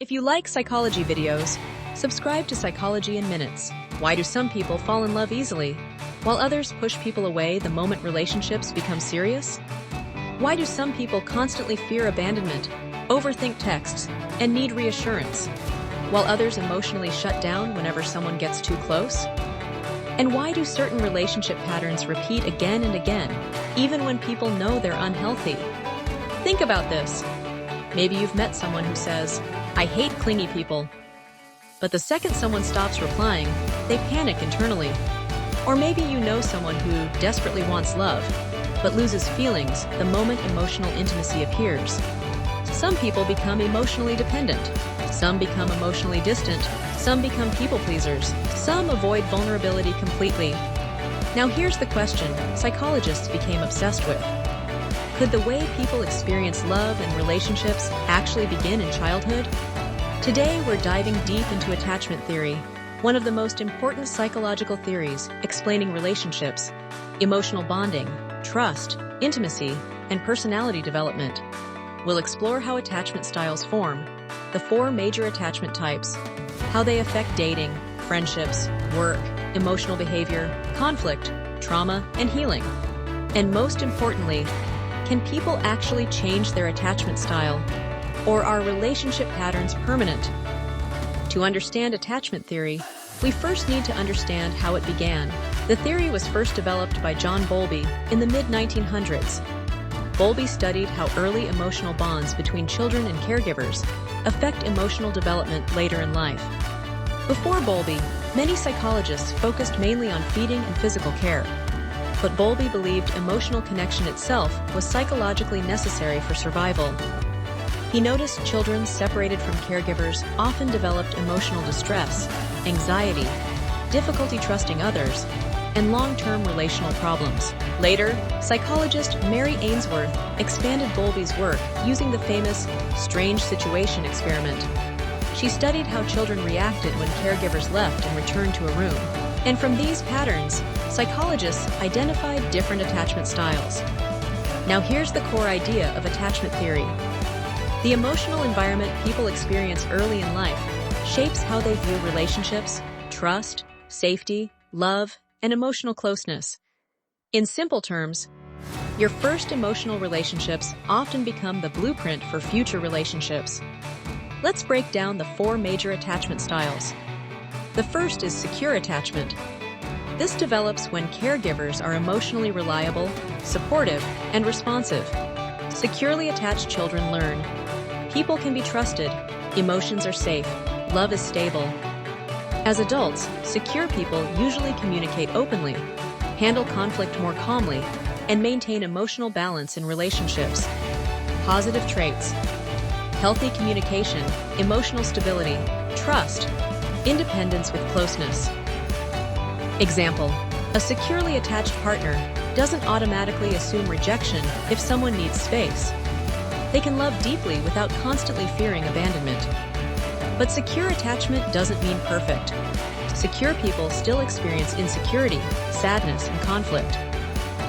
If you like psychology videos, subscribe to Psychology in Minutes. Why do some people fall in love easily, while others push people away the moment relationships become serious? Why do some people constantly fear abandonment, overthink texts, and need reassurance, while others emotionally shut down whenever someone gets too close? And why do certain relationship patterns repeat again and again, even when people know they're unhealthy? Think about this. Maybe you've met someone who says, "I hate clingy people." But the second someone stops replying, they panic internally. Or maybe you know someone who desperately wants love, but loses feelings the moment emotional intimacy appears. Some people become emotionally dependent. Some become emotionally distant. Some become people pleasers. Some avoid vulnerability completely. Now here's the question psychologists became obsessed with. Could the way people experience love and relationships actually begin in childhood? Today we're diving deep into attachment theory, one of the most important psychological theories explaining relationships, emotional bonding, trust, intimacy, and personality development. We'll explore how attachment styles form, the 4 major attachment types, how they affect dating, friendships, work, emotional behavior, conflict, trauma, and healing. And most importantly, can people actually change their attachment style, or are relationship patterns permanent? To understand attachment theory, we first need to understand how it began. The theory was first developed by John Bowlby in the mid-1900s. Bowlby studied how early emotional bonds between children and caregivers affect emotional development later in life. Before Bowlby, many psychologists focused mainly on feeding and physical care. But Bowlby believed emotional connection itself was psychologically necessary for survival. He noticed children separated from caregivers often developed emotional distress, anxiety, difficulty trusting others, and long-term relational problems. Later, psychologist Mary Ainsworth expanded Bowlby's work using the famous strange situation experiment. She studied how children reacted when caregivers left and returned to a room. And from these patterns, psychologists identified different attachment styles. Now here's the core idea of attachment theory. The emotional environment people experience early in life shapes how they view relationships, trust, safety, love, and emotional closeness. In simple terms, your first emotional relationships often become the blueprint for future relationships. Let's break down the 4 major attachment styles. The first is secure attachment. This develops when caregivers are emotionally reliable, supportive, and responsive. Securely attached children learn. People can be trusted, emotions are safe, love is stable. As adults, secure people usually communicate openly, handle conflict more calmly, and maintain emotional balance in relationships. Positive traits: healthy communication, emotional stability, trust, independence with closeness. Example: a securely attached partner doesn't automatically assume rejection if someone needs space. They can love deeply without constantly fearing abandonment. But secure attachment doesn't mean perfect. Secure people still experience insecurity, sadness, and conflict.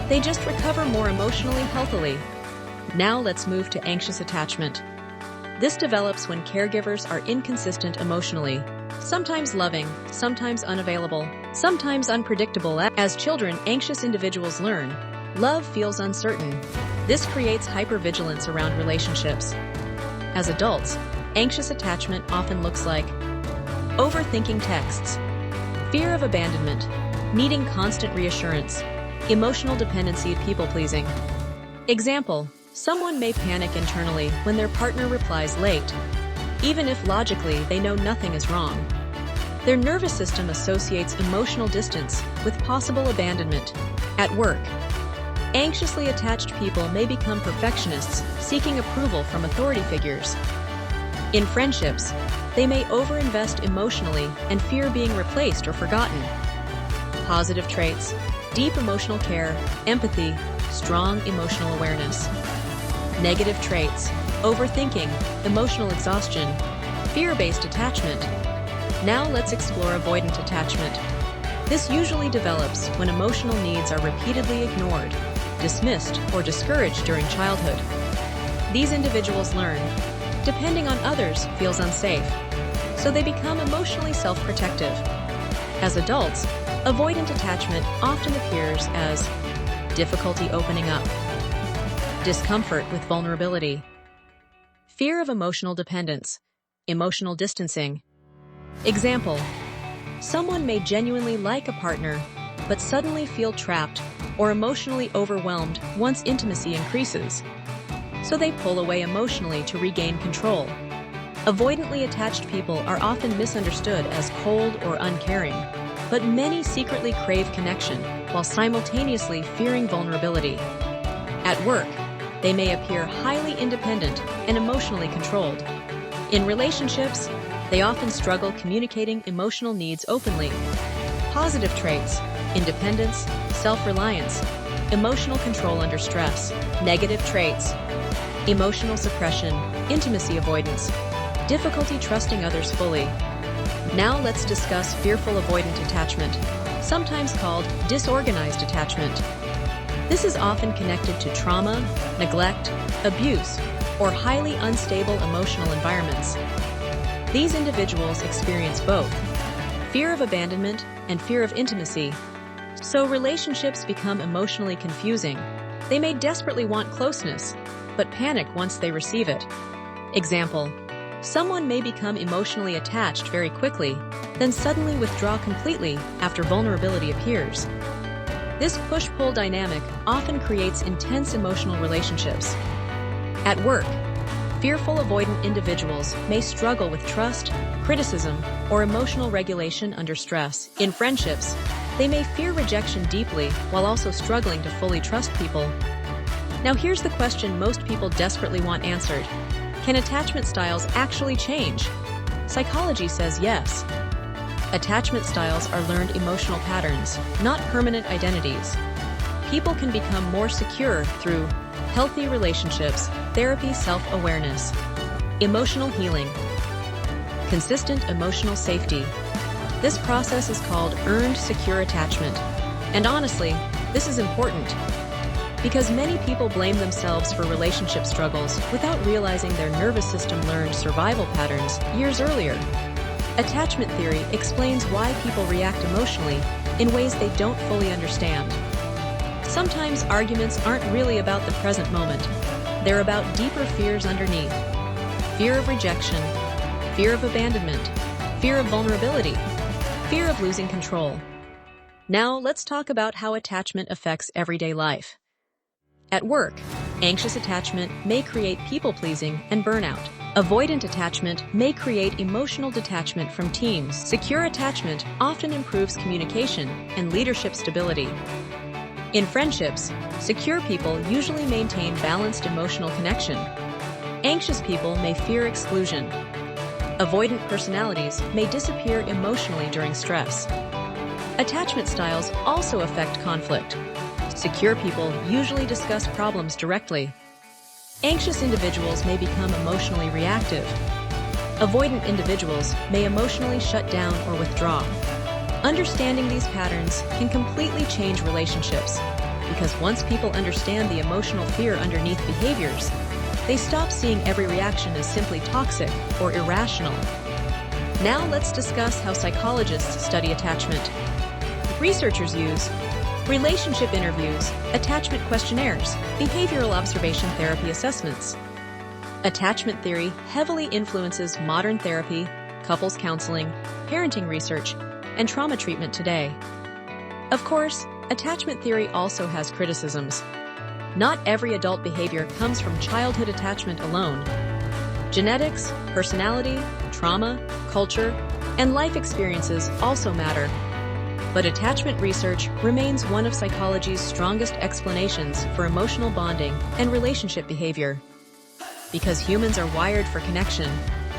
They just recover more emotionally healthily. Now let's move to anxious attachment. This develops when caregivers are inconsistent emotionally, sometimes loving, sometimes unavailable, sometimes unpredictable. As children, anxious individuals learn, love feels uncertain. This creates hypervigilance around relationships. As adults, anxious attachment often looks like overthinking texts, fear of abandonment, needing constant reassurance, emotional dependency, people-pleasing. Example: someone may panic internally when their partner replies late, even if logically they know nothing is wrong. Their nervous system associates emotional distance with possible abandonment. At work, anxiously attached people may become perfectionists, seeking approval from authority figures. In friendships, they may overinvest emotionally and fear being replaced or forgotten. Positive traits: deep emotional care, empathy, strong emotional awareness. Negative traits: overthinking, emotional exhaustion, fear-based attachment. Now let's explore avoidant attachment. This usually develops when emotional needs are repeatedly ignored, dismissed, or discouraged during childhood. These individuals learn, depending on others feels unsafe, so they become emotionally self-protective. As adults, avoidant attachment often appears as difficulty opening up, discomfort with vulnerability, fear of emotional dependence, emotional distancing. Example: someone may genuinely like a partner, but suddenly feel trapped or emotionally overwhelmed once intimacy increases, so they pull away emotionally to regain control. Avoidantly attached people are often misunderstood as cold or uncaring, but many secretly crave connection while simultaneously fearing vulnerability. At work, they may appear highly independent and emotionally controlled. In relationships, they often struggle communicating emotional needs openly. Positive traits: independence, self-reliance, emotional control under stress. Negative traits: emotional suppression, intimacy avoidance, difficulty trusting others fully. Now let's discuss fearful avoidant attachment, sometimes called disorganized attachment. This is often connected to trauma, neglect, abuse, or highly unstable emotional environments. These individuals experience both fear of abandonment and fear of intimacy, so relationships become emotionally confusing. They may desperately want closeness, but panic once they receive it. Example: someone may become emotionally attached very quickly, then suddenly withdraw completely after vulnerability appears. This push-pull dynamic often creates intense emotional relationships. At work, fearful avoidant individuals may struggle with trust, criticism, or emotional regulation under stress. In friendships, they may fear rejection deeply while also struggling to fully trust people. Now here's the question most people desperately want answered: can attachment styles actually change? Psychology says yes. Attachment styles are learned emotional patterns, not permanent identities. People can become more secure through healthy relationships, therapy, self-awareness, emotional healing, consistent emotional safety. This process is called earned secure attachment. And honestly, this is important because many people blame themselves for relationship struggles without realizing their nervous system learned survival patterns years earlier. Attachment theory explains why people react emotionally in ways they don't fully understand. Sometimes arguments aren't really about the present moment. They're about deeper fears underneath. Fear of rejection, fear of abandonment, fear of vulnerability, fear of losing control. Now let's talk about how attachment affects everyday life. At work, anxious attachment may create people-pleasing and burnout. Avoidant attachment may create emotional detachment from teams. Secure attachment often improves communication and leadership stability. In friendships, secure people usually maintain balanced emotional connection. Anxious people may fear exclusion. Avoidant personalities may disappear emotionally during stress. Attachment styles also affect conflict. Secure people usually discuss problems directly. Anxious individuals may become emotionally reactive. Avoidant individuals may emotionally shut down or withdraw. Understanding these patterns can completely change relationships, because once people understand the emotional fear underneath behaviors, they stop seeing every reaction as simply toxic or irrational. Now let's discuss how psychologists study attachment. Researchers use relationship interviews, attachment questionnaires, behavioral observation therapy assessments. Attachment theory heavily influences modern therapy, couples counseling, parenting research, and trauma treatment today. Of course, attachment theory also has criticisms. Not every adult behavior comes from childhood attachment alone. Genetics, personality, trauma, culture, and life experiences also matter. But attachment research remains one of psychology's strongest explanations for emotional bonding and relationship behavior. Because humans are wired for connection,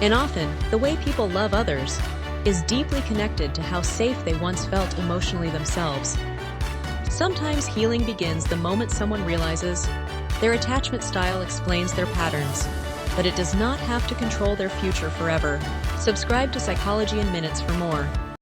and often the way people love others is deeply connected to how safe they once felt emotionally themselves. Sometimes healing begins the moment someone realizes their attachment style explains their patterns, but it does not have to control their future forever. Subscribe to Psychology in Minutes for more.